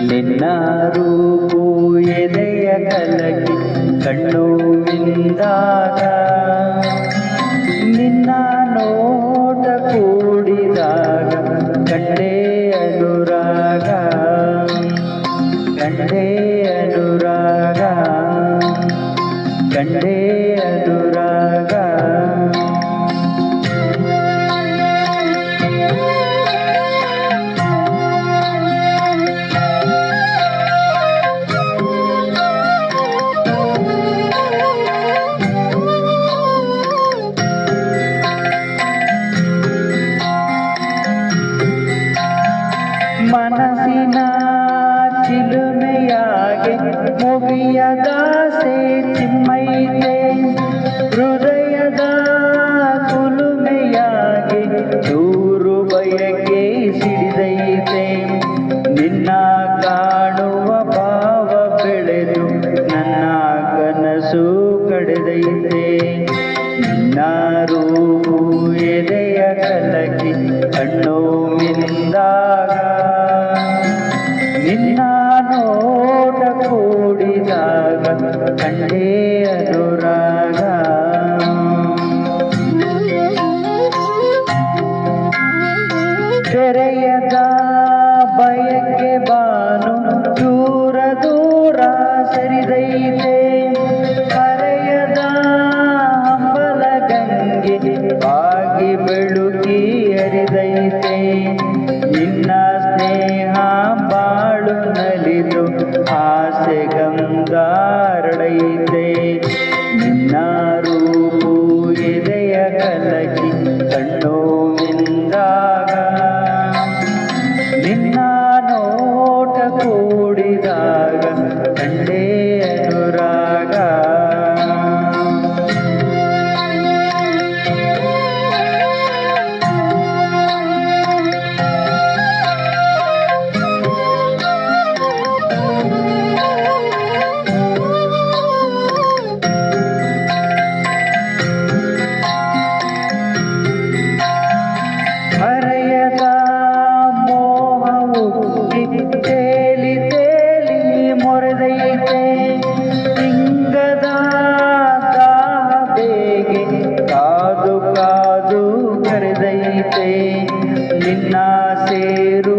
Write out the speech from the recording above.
ನಿನ್ನ ರೂಪು ಎದೆಯ ಕಲಕಿ ಕಣ್ಣು ಮಿಂದಾಗ ನಿನ್ನ ನೋಟ ಕೂಡಿದಾಗ ಕಂಡೆ ಅನುರಾಗ ಕಂಡೆ ಅನುರಾಗ ಕಂಡೆ ಅನುರಾಗ ಮನಸ್ಸಿನ ಚಿಲುಮೆಯಾಗೆ ಮುಗಿಯದಾಸೆ ಚಿಮ್ಮೈತೆ ಹೃದಯದ ಕುಲುಮೆಯಾಗೆ ದೂರು ಬಯಕೆ ಸಿಡಿದೈತೆ ನಿನ್ನ ಕಾಣುವ ಭಾವ ಬೆಳೆದು ನನ್ನ ಕನಸು ಕಳೆದೈತೆ ನಿನ್ನ ರೂಪು ಎದೆಯ ಕಲಕಿ ಕಣ್ಣು ಮಿಂದಾಗ ನಿನ್ನ ನೋಟ ಕೂಡಿದಾಗ ಕಂಡೆ ಅನುರಾಗ ತೆರೆಯದ ಬಯಕೆ ಬಾನು ದೂರ ದೂರ ಸರಿದೈತೆ ಹರೆಯದ ಹಂಬಲ ಗಂಗೆ ಬಾಗಿ ಬೆಳುಕಿ ಹರಿದೈತೆ ನಿನ್ನ ಸ್ನೇಹ ಬಾಳು ನಲಿದು ಆಸೆ ಗಂಗಾರಡೈತೆ ನಿನ್ನ ರೂಪು ಎದೆಯ ಕಲಕಿ ಕಣ್ಣು ಮಿಂದಾಗ ನಿನ್ನ ನೋಟ ಕೂಡಿದಾಗ ಕಂಡೆ ಅನುರಾಗ ಹರೆಯದ ಮೋಹವು ತೇಲಿ ತೇಲಿ ಮೊರೆದೈತೆ ಹಿಂಗದ ದಾಹ ಬೇಗೆ ಕಾದು ಕಾದು ಕರೆದೈತೆ ನಿನ್ನ ಸೇರು